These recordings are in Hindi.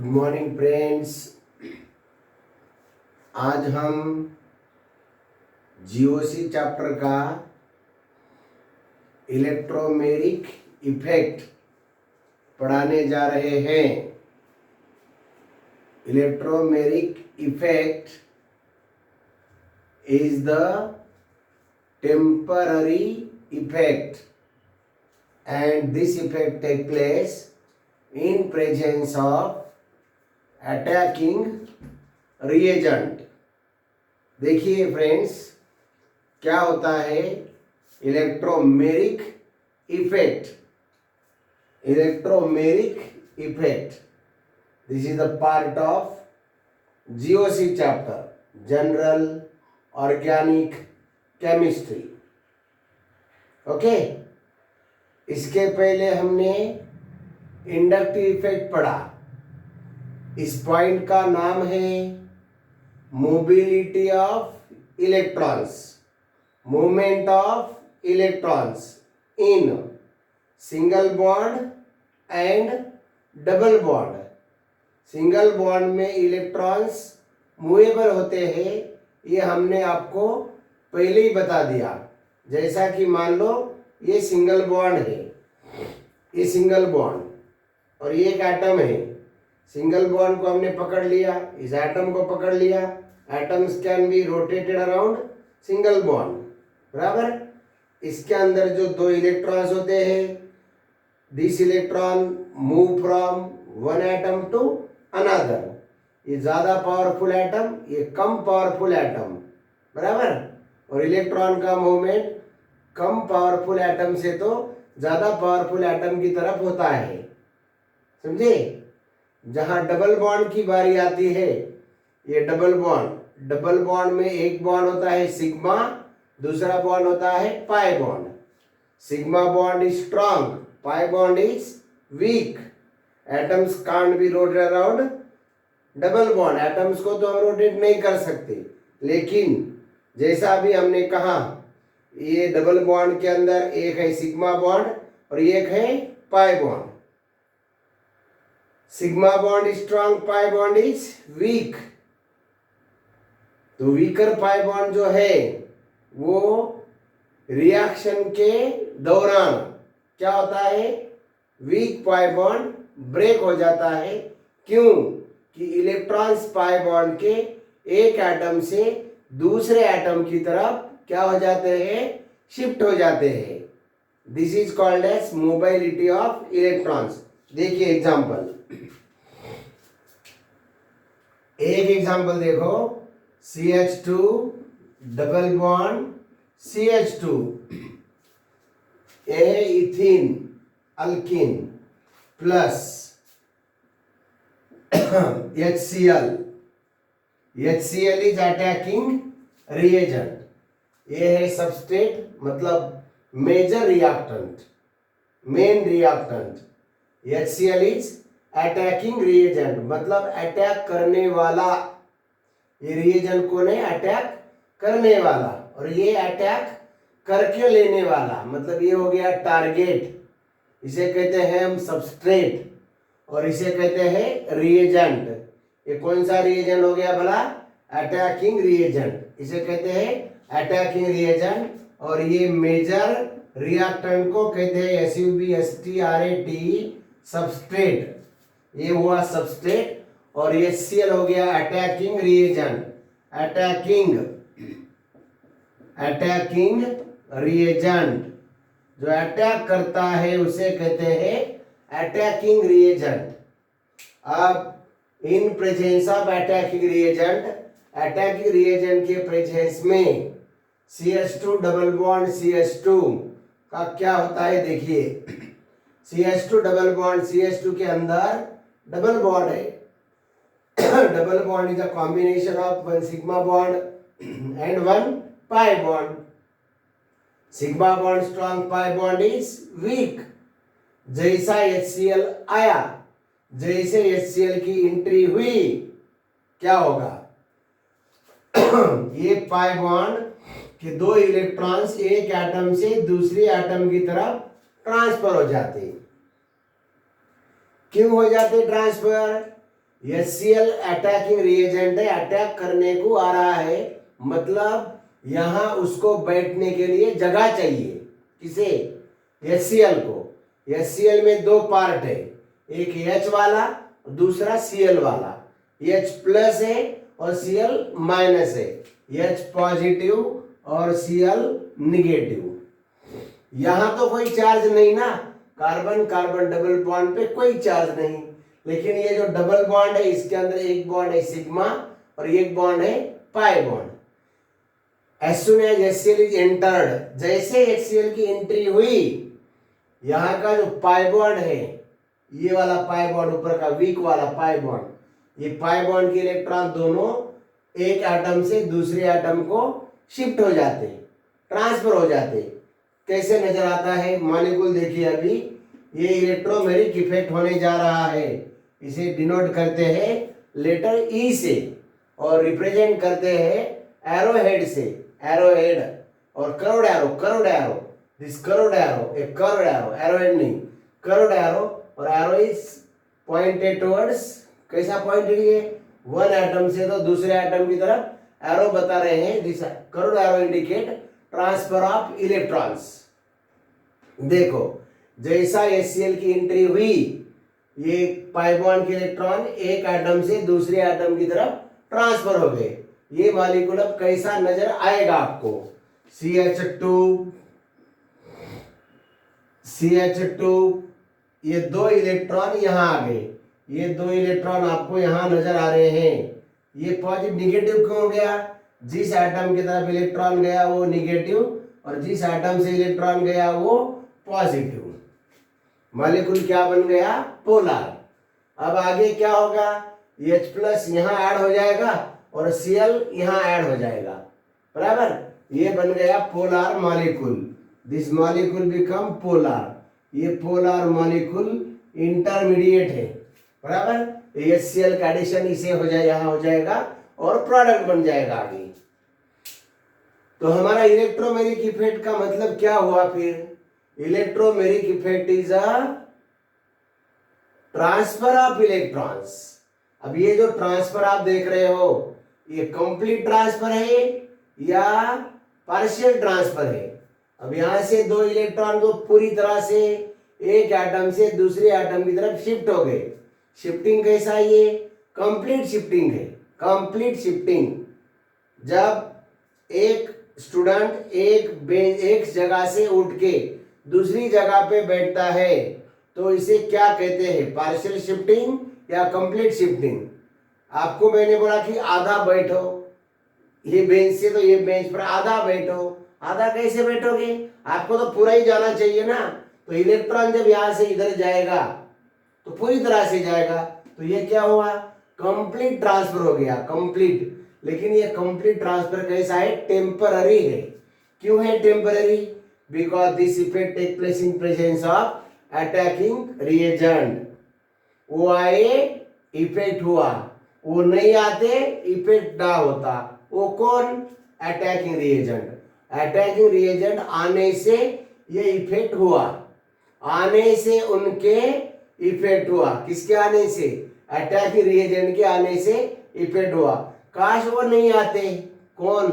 Good morning friends. आज हम जीओसी चैप्टर का इलेक्ट्रोमेरिक इफेक्ट पढ़ाने जा रहे हैं। Electromeric effect is the temporary effect and this effect take place in presence of attacking reagent। देखिए फ्रेंड्स, क्या होता है electromeric effect. Electromeric effect, this is the part of GOC chapter, general organic chemistry. Okay, इसके पहले हमने इंडक्टिव इफेक्ट पढ़ा। इस पॉइंट का नाम है mobility of electrons, movement of electrons in single bond and double bond. Single bond में इलेक्ट्रॉन्स मूवेबल होते हैं, ये हमने आपको पहले ही बता दिया। जैसा कि मान लो ये सिंगल बॉन्ड है, ये सिंगल बॉन्ड और ये एक एटम है। सिंगल बॉन्ड को हमने पकड़ लिया, इस एटम को पकड़ लिया। Atoms can be rotated around single bond, बराबर। इसके अंदर जो दो इलेक्ट्रॉन्स होते हैं, this electron move from one atom to another. ये ज्यादा पावरफुल एटम, ये कम पावरफुल एटम, बराबर। और इलेक्ट्रॉन का मूवमेंट कम पावरफुल एटम से तो ज्यादा पावरफुल एटम की तरफ होता है, समझे। जहां डबल बॉन्ड की बारी आती है, ये डबल बॉन्ड में एक बॉन्ड होता है सिग्मा, दूसरा बॉन्ड होता है pi bond. Sigma bond is strong, pi bond is weak. Atoms can't be rotated around double bond. Atoms को तो हम रोटेट नहीं कर सकते, लेकिन जैसा अभी हमने कहा, ये डबल बॉन्ड के अंदर एक है सिग्मा बॉन्ड और एक है pi bond. Sigma bond is strong, pi bond is week. तो वीकर पाई बॉन्ड जो है वो रिएक्शन के दौरान क्या होता है, वीक पाई बॉन्ड ब्रेक हो जाता है। क्यों? कि इलेक्ट्रॉन्स पाई बॉन्ड के एक एटम से दूसरे एटम की तरफ क्या हो जाते हैं, शिफ्ट हो जाते हैं। This is called as mobility of electrons. देखिए एग्जांपल, एक एग्जांपल देखो, CH2 डबल बॉन्ड CH2, ये ethene alkene plus HCl। HCl is attacking reagent. ये है सबस्ट्रेट, मतलब major reactant, main reactant. HCl is attacking reagent, मतलब अटैक करने वाला। ये रिएजेंट को नहीं, अटैक करने वाला, और ये अटैक करके लेने वाला, मतलब ये हो गया टारगेट। इसे कहते हैं हम सबस्ट्रेट और इसे कहते हैं रिएजेंट। ये कौन सा रिएजेंट हो गया भला? Attacking reagent. इसे कहते हैं अटैकिंग रिएजेंट। और ये मेजर रिएक्टेंट को कहते हैं SUBSTRAT, सबस्ट्रेट। ये हुआ सबस्ट्रेट और ये HCl हो गया अटैकिंग रिएजेंट। अटैकिंग रिएजेंट जो अटैक करता है उसे कहते हैं अटैकिंग रिएजेंट। अब इन प्रेजेंस ऑफ अटैकिंग रिएजेंट के प्रेजेंस में CH2 डबल बॉन्ड CH2 का क्या होता है, देखिए। CH2 डबल बॉन्ड CH2 के अंदर डबल बॉन्ड है। Double bond is a combination of one sigma bond and one pi bond. Sigma bond strong, pi bond is week. जैसा HCl आया, जैसे HCl की एंट्री हुई, क्या होगा, ये पाई बॉन्ड के दो इलेक्ट्रॉन्स एक एटम से दूसरी एटम की तरफ ट्रांसफर हो जाते। क्यों हो जाते ट्रांसफर? HCl अटैकिंग रिएजेंट है, अटैक करने को आ रहा है, मतलब यहां उसको बैठने के लिए जगह चाहिए। किसे? HCl को। HCl में दो पार्ट है, एक H वाला दूसरा Cl वाला। H प्लस है और Cl माइनस है, H पॉजिटिव और Cl निगेटिव। यहां तो कोई चार्ज नहीं ना, कार्बन कार्बन डबल बॉन्ड पे कोई चार्ज नहीं, लेकिन ये जो डबल बॉन्ड है इसके अंदर एक बॉन्ड है सिग्मा और एक बॉन्ड है pi bond. As soon as HCl is entered, जैसे HCl की एंट्री हुई, यहाँ का जो पाई बॉन्ड है, ये वाला पाई बॉन्ड ऊपर का वीक वाला पाई बॉन्ड, ये पाई बॉन्ड के इलेक्ट्रॉन दोनों एक एटम से दूसरे एटम को शिफ्ट हो जाते, ट्रांसफर हो जाते। कैसे नजर आता है मॉलिक्यूल देखिए, अभी ये इलेक्ट्रोमेरिक इफेक्ट होने जा रहा है, इसे डिनोट करते हैं लेटर ई से और रिप्रेजेंट करते हैं एरो हेड से, एरो हेड और curved arrow, curved arrow, this curved arrow, एक कर्व्ड एरो, एरो हेड नहीं, कर्व्ड एरो, और एरो इज पॉइंटेड टुवर्ड्स, कैसा पॉइंटेड है? वन एटम से तो दूसरे एटम की तरफ एरो बता रहे हैं, this curved arrow indicate transfer of electrons. देखो जैसा HCl की एंट्री हुई, ये पाई बॉन्ड के इलेक्ट्रॉन एक एटम से दूसरे एटम की तरफ ट्रांसफर हो गए। ये मॉलिक्यूल अब कैसा नजर आएगा आपको? CH2, ये दो इलेक्ट्रॉन यहां आ गए, ये दो इलेक्ट्रॉन आपको यहां नजर आ रहे हैं। ये पॉजिटिव निगेटिव क्यों हो गया? जिस एटम की तरफ इलेक्ट्रॉन गया वो निगेटिव और जिस एटम से इलेक्ट्रॉन गया वो पॉजिटिव। मॉलिक्यूल क्या बन गया? पोलर। अब आगे क्या होगा? H प्लस यहां ऐड हो जाएगा और Cl यहां ऐड हो जाएगा, बराबर। ये बन गया polar molecule, this molecule become polar. ये पोलर मॉलिक्यूल इंटरमीडिएट है, बराबर। HCl का एडिशन इसे हो जाए, यहां हो जाएगा और प्रोडक्ट बन जाएगा आगे। तो हमारा इलेक्ट्रोमेरिक इफेक्ट का मतलब क्या हुआ फिर? Electromeric effect is a transfer of electrons. अब ये जो ट्रांसफर आप देख रहे हो, ये कंप्लीट ट्रांसफर है या पार्शियल ट्रांसफर है? अब यहां से दो इलेक्ट्रॉन को पूरी तरह से एक एटम से दूसरे एटम की तरफ शिफ्ट हो गए। शिफ्टिंग कैसा है? ये कंप्लीट शिफ्टिंग है, कंप्लीट शिफ्टिंग। जब एक स्टूडेंट एक जगह से उठ के दूसरी जगह पे बैठता है तो इसे क्या कहते हैं? पार्शियल शिफ्टिंग या कंप्लीट शिफ्टिंग? आपको मैंने बोला कि आधा बैठो, ये बेंच से तो ये बेंच पर आधा बैठो, आधा कैसे बैठोगे? आपको तो पूरा ही जाना चाहिए ना। तो इलेक्ट्रॉन जब यहां से इधर जाएगा तो पूरी तरह से जाएगा, तो ये क्या हुआ? कंप्लीट ट्रांसफर हो गया, कंप्लीट। लेकिन ये कंप्लीट ट्रांसफर कैसा है? टेम्पररी है। क्यों है temporary? Because this effect take place in presence of attacking reagent. वो आए इफेक्ट हुआ, वो नहीं आते इफेक्ट ना होता। वो कौन? Attacking reagent. अटैकिंग रिएजेंट आने से ये इफेक्ट हुआ, आने से उनके इफेक्ट हुआ। किसके आने से? अटैकिंग रिएजेंट के आने से इफेक्ट हुआ। काश वो नहीं आते, कौन?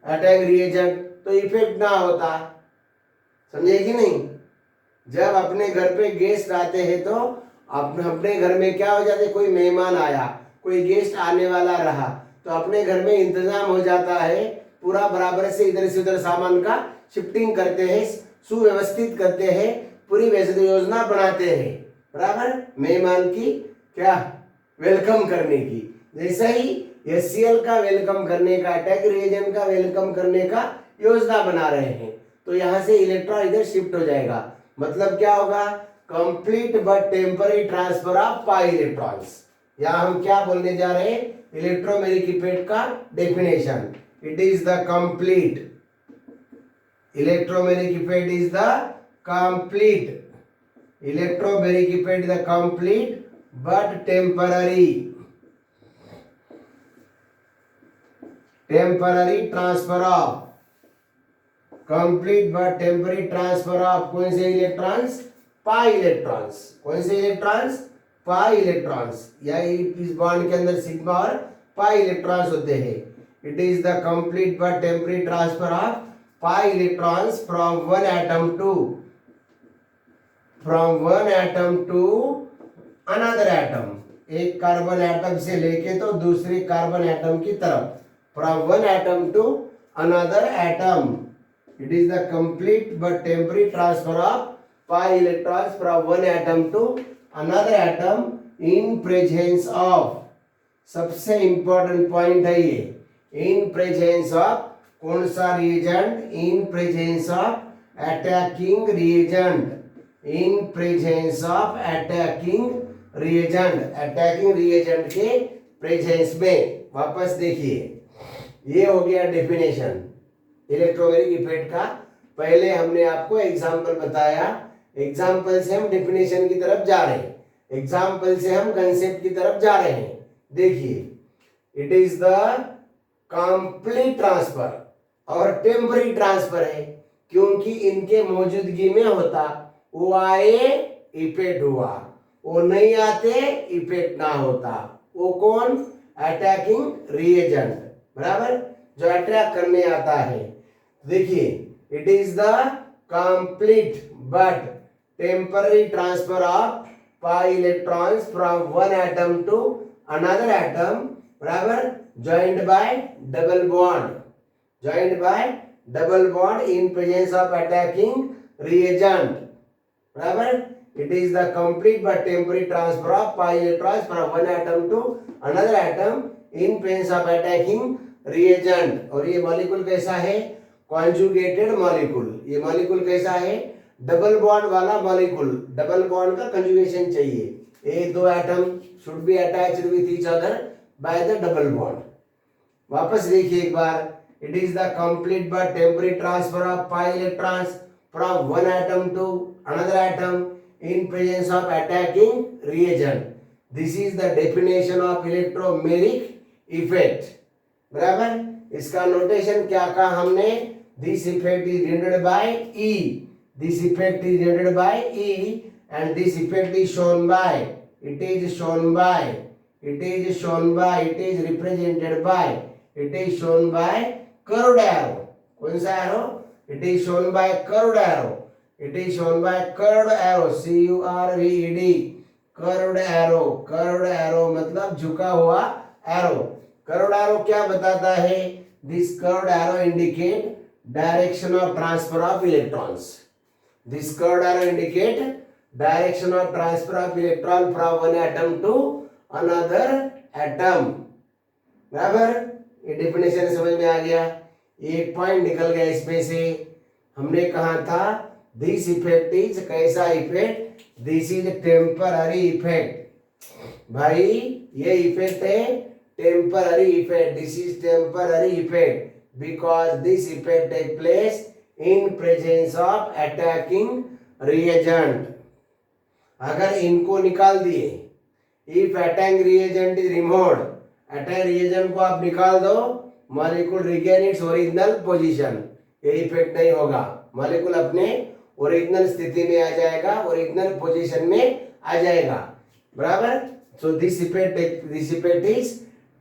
अटैक रिएजेंट, तो इफेक्ट ना होता। समझे कि नहीं? जब अपने घर पे गेस्ट आते हैं तो अपने घर में क्या हो जाते? कोई मेहमान आया, कोई गेस्ट आने वाला रहा, तो अपने घर में इंतजाम हो जाता है, पूरा बराबर से इधर से उधर सामान का शिफ्टिंग करते हैं, सुव्यवस्थित करते हैं, पूरी वैसे योजना बनाते हैं, बराबर, मेहमान की क्या वेलकम करने की। जैसा ही HCl का वेलकम करने का, अटैक रिएजेंट का वेलकम करने का योजना बना रहे हैं, तो यहां से इलेक्ट्रॉन इधर शिफ्ट हो जाएगा। मतलब क्या होगा? Complete but temporary transfer of pi electrons. यहां हम क्या बोलने जा रहे हैं? इलेक्ट्रोमेरिक इफेक्ट का definition, it is the complete, electromeric effect is the complete, electromeric effect the complete but temporary transfer of, complete but temporary transfer of कौन से इलेक्ट्रॉन्स? Pi electrons. कौन से इलेक्ट्रॉन्स? पाई इलेक्ट्रॉन्स, या इस बॉन्ड के अंदर सिग्मा और पाई इलेक्ट्रॉन्स होते हैं. It is the complete but temporary transfer of pi electrons from one atom to another atom. एक कार्बन एटम से लेके तो दूसरे कार्बन एटम की तरफ. From one atom to another atom. It is the complete but temporary transfer of pi electrons from one atom to another atom in presence of, सबसे इंपॉर्टेंट पॉइंट है ये, इन प्रेजेंस ऑफ कौन सा reagent, in presence of attacking reagent, in presence of attacking reagent के प्रेजेंस में. वापस देखिए, ये हो गया डेफिनेशन इलेक्ट्रोमैग्नेटिक इफेक्ट का. पहले हमने आपको एग्जाम्पल बताया, एग्जाम्पल से हम डेफिनेशन की तरफ जा रहे हैं, एग्जाम्पल से हम कंसेप्ट की तरफ जा रहे हैं. देखिए, it is the complete transfer और टेम्पररी ट्रांसफर है, क्योंकि इनके मौजूदगी में होता. वो आए इफेक्ट हुआ, वो नहीं आते इफेक्ट ना होता. वो कौन? अटैकिंग रिएजेंट, बराबर, जो अटैक करने आता है. देखिए, it is the complete but temporary transfer of pi electrons from one atom to another atom, बराबर, joined by double bond in presence of attacking reagent, बराबर. It is the complete but temporary transfer of pi electrons from one atom to another atom in presence of attacking reagent. और ये मॉलिक्यूल कैसा है? Conjugated molecule. ये मॉलिक्यूल कैसा है? डबल बॉन्ड वाला मॉलिक्यूल. डबल बॉन्ड का कंजुगेशन चाहिए. ये दो atom should be attached with each other by the double bond. वापस देखिए एक बार. It is the complete but temporary transfer of pi electrons from one atom to another atom in presence of attacking reagent. This is the definition of electromagnetic effect, बराबर. इसका नोटेशन क्या कहा हमने? This effect is denoted by E. This effect is denoted by E and this effect is shown by, it is represented by curved arrow. कौन सा arrow? It is shown by curved arrow. CURVED, curved arrow मतलब झुका हुआ arrow. Curved arrow क्या बताता है? This curved arrow indicate direction of transfer of electrons. This curved arrow indicate direction of transfer of electron from one atom to another atom, बराबर. ये डेफिनेशन समझ में आ गया. एक पॉइंट निकल गया इसमें से. हमने कहा था दिस इफेक्ट इज कैसा effect? This is temporary effect. भाई ये इफेक्ट है temporary effect. This is temporary effect because this effect take place in presence of attacking reagent. अगर इनको निकाल दिए, if attacking reagent is removed, attacking reagent को आप निकाल दो, molecule regain its original position. ये इफेक्ट नहीं होगा. molecule अपने ओरिजिनल स्थिति में आ जाएगा, ओरिजिनल पोजीशन में आ जाएगा, बराबर. so this effect is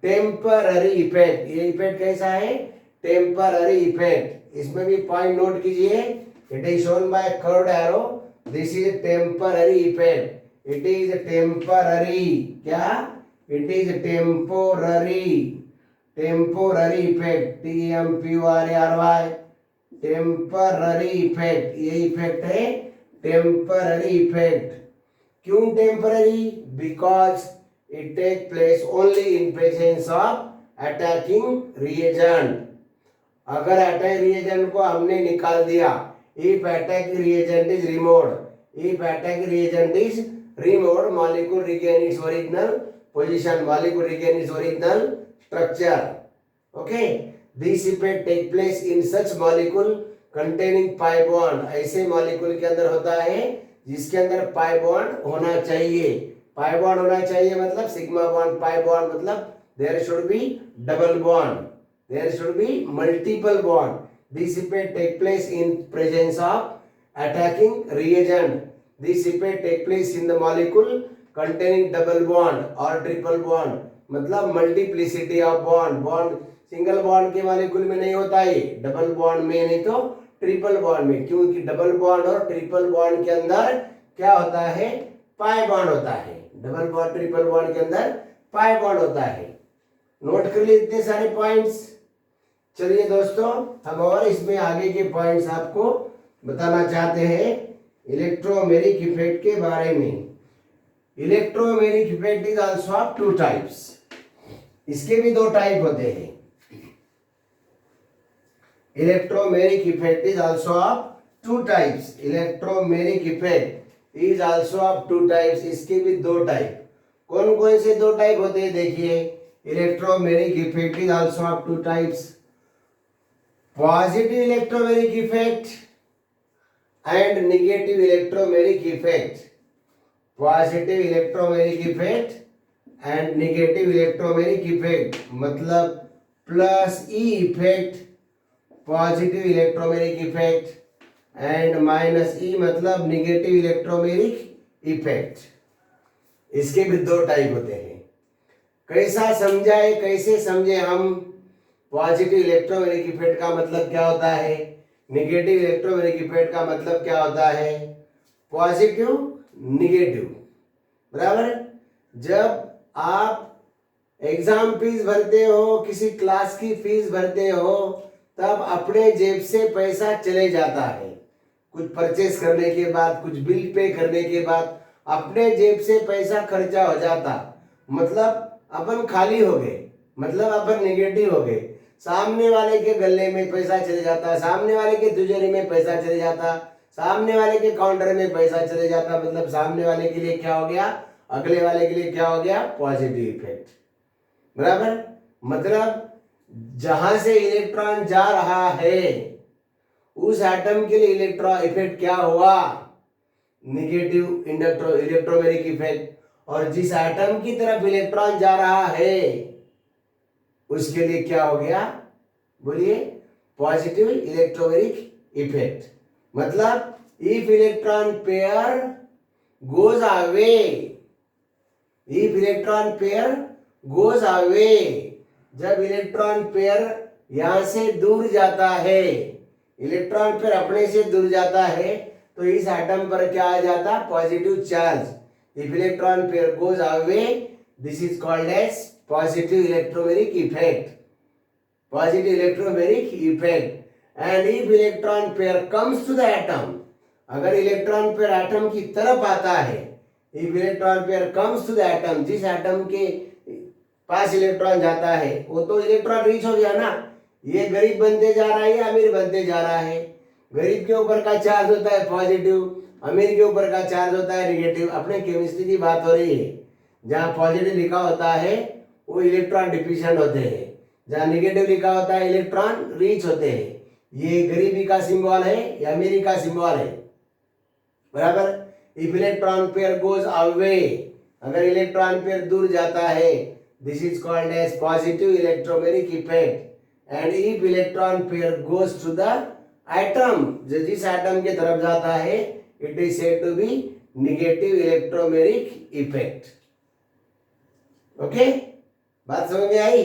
temporary effect. ये इफेक्ट कैसा है? Temporary effect. इसमें भी पॉइंट नोट कीजिए. It is shown by curved arrow. This is temporary effect. It is temporary. क्या? It is temporary effect. TEMPORARY, temporary effect. ये इफेक्ट है टेम्पररी इफेक्ट. क्यों temporary? Because it take place only in presence of attacking reagent. अगर अटैक रिएजेंट को हमने निकाल दिया, if attack reagent is removed, molecule regain its original position, molecule regain its original structure. Okay. This effect take place in such molecule containing pi bond. ऐसे मॉलिक्यूल के अंदर होता है जिसके अंदर पाई बॉन्ड होना चाहिए. पाई बॉन्ड होना चाहिए मतलब सिग्मा बॉन्ड. पाई बॉन्ड मतलब there should be double bond. There should be multiple bond. This effect take place in presence of attacking reagent. This effect take place in the molecule containing double bond or triple bond, मतलब multiplicity of bond. Bond single bond के मॉलिक्यूल में नहीं होता है, डबल बॉन्ड में नहीं तो ट्रिपल बॉन्ड में, क्योंकि डबल बॉन्ड और ट्रिपल बॉन्ड के अंदर क्या होता है, पाई बॉन्ड होता है. डबल बॉन्ड ट्रिपल बॉन्ड के अंदर पाई बॉन्ड होता है. नोट कर लिए इतने सारे पॉइंट्स. चलिए दोस्तों, हम और इसमें आगे के पॉइंट्स आपको बताना चाहते हैं इलेक्ट्रोमेरिक इफेक्ट के बारे में. Electromeric effect is also of two types. इसके भी दो टाइप होते हैं. Electromeric effect is also of two types. Electromeric effect is also of two types. इसके भी दो टाइप. कौन कौन से दो टाइप होते हैं देखिए. Electromeric effect is also of two types. Positive electromeric effect and negative electromeric effect. Positive electromeric effect and negative electromeric effect, मतलब plus E effect positive electromeric effect and minus E मतलब नेगेटिव इलेक्ट्रोमेरिक इफेक्ट. इसके भी दो टाइप होते हैं. कैसा समझाए, कैसे समझे हम. पॉजिटिव इलेक्ट्रोमेरिक इफेक्ट का मतलब क्या होता है, नेगेटिव इलेक्ट्रोमेरिक इफेक्ट का मतलब क्या होता है. पॉजिटिव निगेटिव, बराबर. जब आप एग्जाम फीस भरते हो, किसी क्लास की फीस भरते हो, तब अपने जेब से पैसा चले जाता है. कुछ परचेस करने के बाद, कुछ बिल पे करने के बाद अपने जेब से पैसा खर्चा हो जाता, मतलब अपन खाली हो गए, मतलब अपन नेगेटिव हो गए. सामने वाले के गले में पैसा चले जाता, सामने वाले के तिजोरी में पैसा चले जाता, सामने वाले के काउंटर में पैसा चले जाता, मतलब सामने वाले के लिए क्या हो गया, अगले वाले के लिए क्या हो गया, पॉजिटिव इफेक्ट. बराबर. मतलब जहां से इलेक्ट्रॉन जा रहा है उस एटम के लिए इलेक्ट्रॉन इफेक्ट क्या हुआ, नेगेटिव इलेक्ट्रोमेरिक इफेक्ट. और जिस एटम की तरफ इलेक्ट्रॉन जा रहा है उसके लिए क्या हो गया, बोलिए, पॉजिटिव इलेक्ट्रोमेरिक इफेक्ट. मतलब if electron pair goes away, if electron pair goes away, जब इलेक्ट्रॉन पेयर यहां से दूर जाता है, इलेक्ट्रॉन पेयर अपने से दूर जाता है, तो इस एटम पर क्या आ जाता, positive charge. If electron pair goes away, this is called as positive electromeric effect. Positive electromeric effect. And if electron pair comes to the atom, अगर इलेक्ट्रॉन पेयर एटम की तरफ आता है, if electron pair comes to the atom, जिस एटम के पास इलेक्ट्रॉन जाता है वो तो इलेक्ट्रॉन रीच हो गया ना. ये गरीब बनते जा रहा है या अमीर बनते जा रहा है. गरीब के ऊपर का चार्ज होता है पॉजिटिव, अमीर के ऊपर का चार्ज होता है नेगेटिव. अपने केमिस्ट्री की बात हो रही है. जहाँ पॉजिटिव लिखा होता है वो इलेक्ट्रॉन डिफिशिएंट होते हैं, जहाँ नेगेटिव लिखा होता है इलेक्ट्रॉन रीच होते हैं. ये गरीबी का सिंबल है या अमीरी का सिंबल है, बराबर. If electron pair goes away, अगर इलेक्ट्रॉन पेयर दूर जाता है, this is called as positive electromeric effect. And if electron pair goes to the atom, जिस एटम के तरफ जाता है, it is said to be negative electromeric effect. Okay, बात समझ में आई.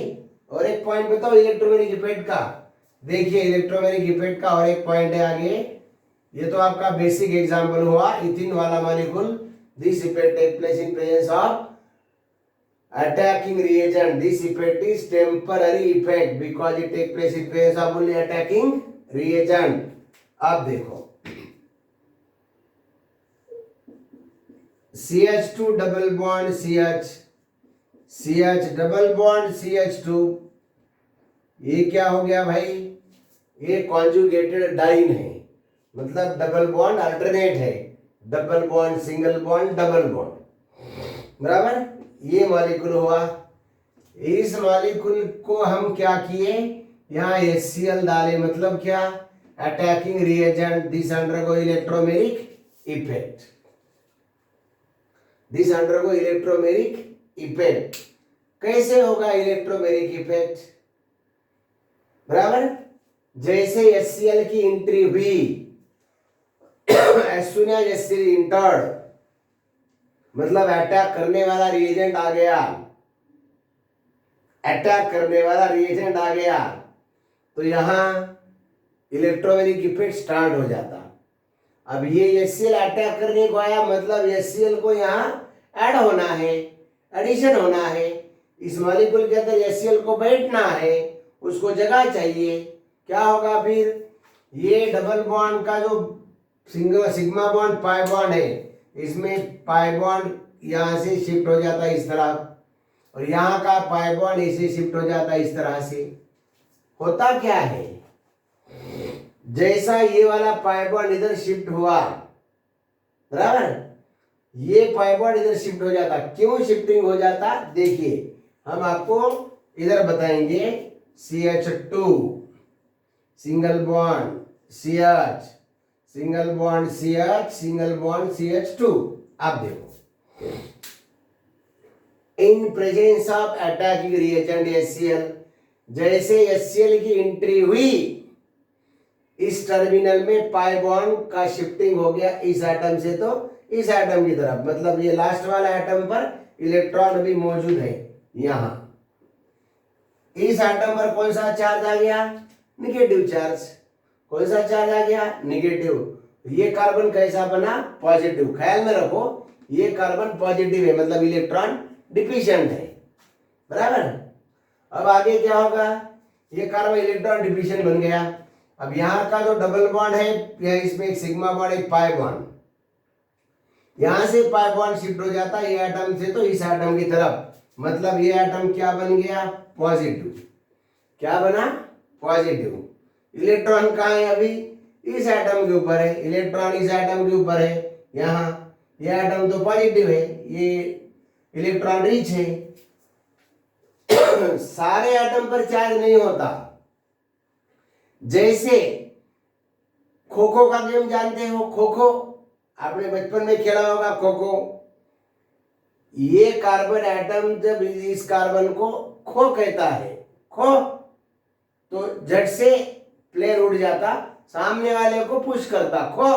और एक पॉइंट बताओ इलेक्ट्रोमेरिक इफेक्ट का. देखिए इलेक्ट्रोमेरिक इफेक्ट का और एक पॉइंट है आगे. ये तो आपका बेसिक एग्जांपल हुआ, इथिन वाला molecule. This effect take place in presence of attacking reagent. This effect is temporary effect because it take place in presence of only attacking reagent. अब देखो CH2 double bond CH, CH double bond CH2, ये क्या हो गया भाई, ये कॉन्जुगेटेड डाइन है, मतलब डबल बॉन्ड अल्टरनेट है. Double bond, single bond, double bond, बराबर. ये मॉलिक्यूल हुआ. इस मॉलिक्यूल को हम क्या किए, यहाँ HCl डाले, मतलब क्या, attacking reagent. This undergo electromeric effect, this undergo electromeric effect. कैसे होगा इलेक्ट्रोमेरिक इफेक्ट, बराबर. जैसे HCl की एंट्री हुई, as soon as HCl entered, मतलब अटैक करने वाला रिएजेंट आ गया, अटैक करने वाला रिएजेंट आ गया, तो यहाँ इलेक्ट्रोमेरिक इफेक्ट स्टार्ट हो जाता। अब ये HCl अटैक करने को आया, मतलब HCl को यहाँ ऐड होना है, एडिशन होना है, इस मॉलिक्यूल के अंदर HCl को बैठना है, उसको जगह चाहिए। क्या होगा फिर, ये डबल बॉन्ड का जो single sigma bond pi bond है, इसमें पाई बॉन्ड यहाँ से शिफ्ट हो जाता है इस तरफ, और यहाँ का पाई बॉन्ड इसे शिफ्ट हो जाता है इस तरह से। होता क्या है, जैसा ये वाला पाई बॉन्ड इधर शिफ्ट हुआ, बराबर, ये पाई बॉन्ड इधर शिफ्ट हो जाता। क्यों शिफ्टिंग हो जाता, देखिए हम आपको इधर बताएंगे। CH2 single bond CH, single bond CH, single bond CH2। आप देखो, इन presence of attacking reagent HCl, जैसे HCl की एंट्री हुई इस टर्मिनल में, पाई बॉन्ड का शिफ्टिंग हो गया इस एटम से तो इस एटम की तरफ, मतलब ये लास्ट वाला एटम पर इलेक्ट्रॉन अभी मौजूद है। यहाँ इस एटम पर कौन सा चार्ज आ गया, निगेटिव चार्ज। कौन सा चार्ज आ गया, निगेटिव। ये कार्बन कैसा बना, पॉजिटिव। ख्याल में रखो, ये कार्बन पॉजिटिव है, मतलब इलेक्ट्रॉन डिफिशिएंट है, बराबर। अब आगे क्या होगा, ये कार्बन इलेक्ट्रॉन डिफिशिएंट बन गया। अब यहाँ का जो डबल बॉन्ड है, इसमें एक सिग्मा बॉन्ड, एक पाई बॉन्ड, यहां से पाई बॉन्ड शिफ्ट हो जाता है ये एटम से तो इस एटम की तरफ, मतलब ये एटम क्या बन गया, पॉजिटिव। क्या बना, पॉजिटिव। इलेक्ट्रॉन कहाँ है, अभी इस एटम के ऊपर है, इलेक्ट्रॉन इस एटम के ऊपर है। यहाँ ये एटम तो पॉजिटिव है, ये इलेक्ट्रॉन रिच है। सारे एटम पर चार्ज नहीं होता। जैसे खो खो का गेम जानते हो, खो खो आपने बचपन में खेला होगा, खो खो। ये कार्बन एटम जब इस कार्बन को खो कहता है, खो, तो झट से प्लेन उड़ जाता, सामने वाले को पुश करता, खो,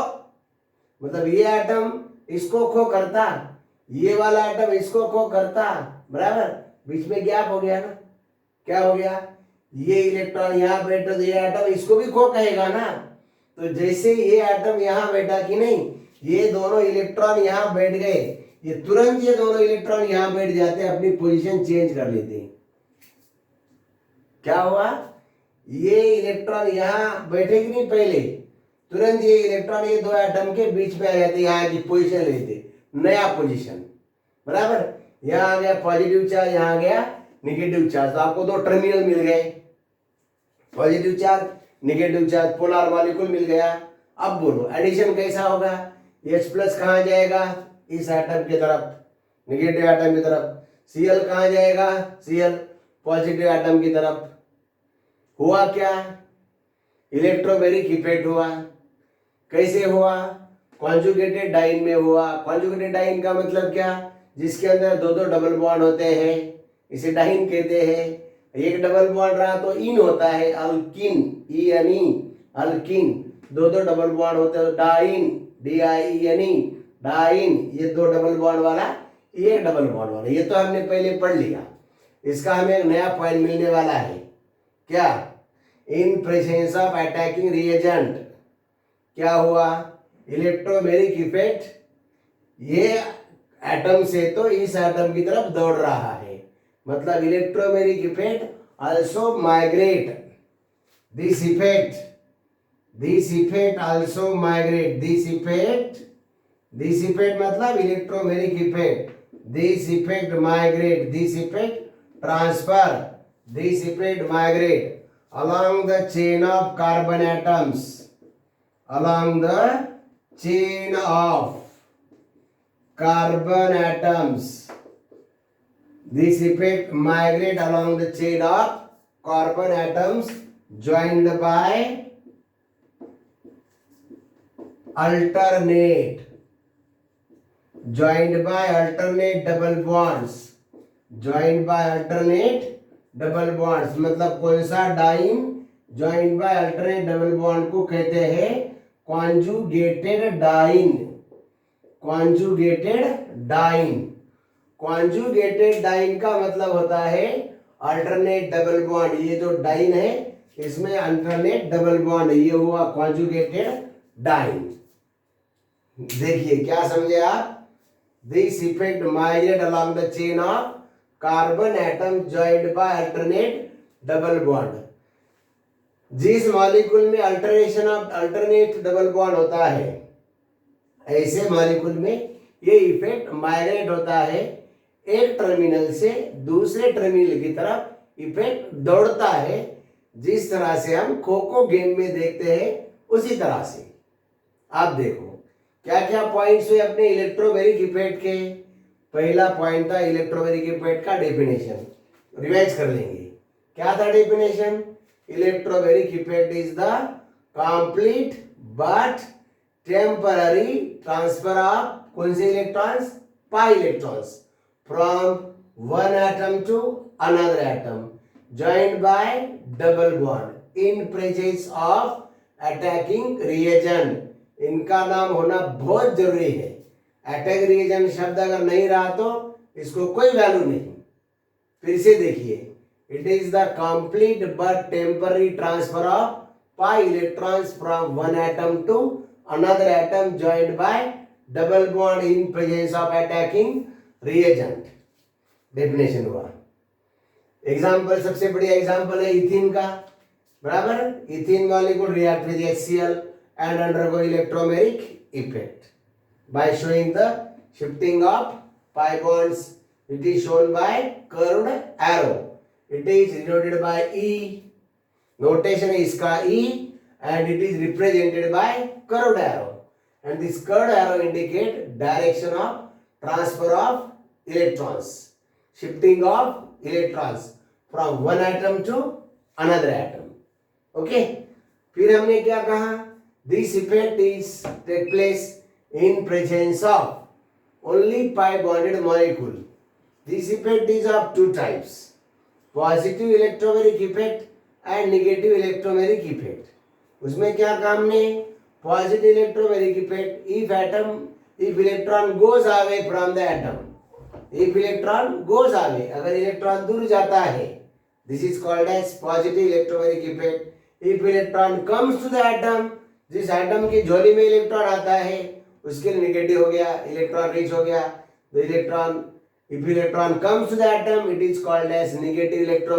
मतलब ये एटम इसको खो करता, ये वाला एटम इसको खो करता, बराबर। बीच में गैप हो गया ना, क्या हो गया, ये इलेक्ट्रॉन यहाँ बैठा तो ये एटम इसको भी खो कहेगा ना। तो जैसे ये एटम यहाँ बैठा कि नहीं, ये दोनों इलेक्ट्रॉन यहाँ बैठ गए, ये तुरंत ये दोनों इलेक्ट्रॉन यहाँ बैठ जाते हैं, अपनी पोजीशन चेंज कर लेते हैं। क्या हुआ, ये इलेक्ट्रॉन यहाँ बैठे कि नहीं, पहले तुरंत ये इलेक्ट्रॉन ये दो एटम के बीच में आ जाते, यहाँ की पोजीशन लेते, नया पोजीशन, बराबर। यहाँ आ गया पॉजिटिव चार्ज, यहाँ आ गया निगेटिव चार्ज, तो आपको दो टर्मिनल मिल गए, positive charge, negative charge, polar molecule मिल गया। अब बोलो एडिशन कैसा होगा, H प्लस कहाँ जाएगा, इस एटम की तरफ, निगेटिव एटम की तरफ। Cl कहाँ जाएगा, Cl पॉजिटिव एटम की तरफ। हुआ क्या, इलेक्ट्रोमेरिक इफेक्ट हुआ। कैसे हुआ, कॉन्जुगेटेड डाइन में हुआ। कॉन्जुगेटेड डाइन का मतलब क्या, जिसके अंदर दो दो डबल बॉन्ड होते हैं, इसे डाइन कहते हैं। एक डबल बॉन्ड रहा तो इन होता है, अल्किन, ई अल्किन। दो दो डबल बॉन्ड होते हैं, डाइन, DIENE, डाइन। ये दो डबल बॉन्ड वाला, एक डबल बॉन्ड वाला, ये तो हमने पहले पढ़ लिया। इसका हमें एक नया पॉइंट मिलने वाला है, क्या, इन प्रेजेंस ऑफ अटैकिंग रिएजेंट क्या हुआ, इलेक्ट्रोमेरिक इफेक्ट, ये एटम से तो इस एटम की तरफ दौड़ रहा है, मतलब electromeric effect also migrate, this effect also migrate, this effect मतलब electromeric effect, this effect migrate, this effect transfer, this effect migrate along the chain of carbon atoms, along the chain of carbon atoms. This effect migrate along the chain of carbon atoms joined by alternate double bonds, joined by alternate double bonds, मतलब कौन सा, diene joined by alternate double bond को कहते हैं conjugated diene. Conjugated diene. Conjugated diene का मतलब होता है अल्टरनेट डबल बॉन्ड। ये जो डाइन है इसमें अल्टरनेट डबल बॉन्ड, ये हुआ कॉन्जुगेटेड डाइन। देखिए क्या समझे आप? This effect migrate along the chain of carbon atom joined bye alternate double bond. जिस मॉलिक्यूल में अल्टरनेट डबल बॉन्ड होता है, ऐसे मॉलिक्यूल में ये इफेक्ट माइग्रेट होता है, एक टर्मिनल से दूसरे टर्मिनल की तरफ इफेक्ट दौड़ता है। जिस तरह से हम खो खो गेम में देखते हैं उसी तरह से। आप देखो क्या क्या पॉइंट्स हुए अपने इलेक्ट्रोमेरिक इफेक्ट के। पहला पॉइंट था इलेक्ट्रोमेरिक इफेक्ट का डेफिनेशन, रिवाइज कर लेंगे। क्या था definition? Electromeric effect is the complete but temporary transfer of कौन से इलेक्ट्रॉन्स? Pi electrons from one atom to another atom joined by double bond in presence of attacking reagent। इनका नाम होना बहुत जरूरी है। अटैक रिएजेंट शब्द अगर नहीं रहा तो इसको कोई वैल्यू नहीं। फिर से देखिए, it is the complete but temporary transfer of pi electrons from one atom to another atom joined by double bond in presence of attacking reagent. Definition हुआ। एग्जाम्पल, सबसे बढ़िया एग्जाम्पल है इथीन का, बराबर। Ethene molecule react with HCl and undergo electromeric effect by showing the shifting of pi bonds. It is shown by curved arrow. It is denoted by E. Notation है इसका E and it is represented by curved arrow. And this curved arrow indicate direction of transfer of electrons, shifting of electrons from one atom to another atom. Okay? फिर हमने क्या कहा? This effect is take place in presence of only pi bonded molecule. This effect is of two types: positive electromeric effect and negative electromeric effect. उसमें क्या काम ने? Positive electromeric effect if electron goes away from the atom. If electron goes away, अगर इलेक्ट्रॉन दूर जाता है, this is called as positive electromeric effect. If electron comes to the atom, जिस एटम की झोली में इलेक्ट्रॉन आता है उसके लिए नेगेटिव हो गया, इलेक्ट्रॉन रीच हो गया। If electron comes to the atom, it is called as negative electron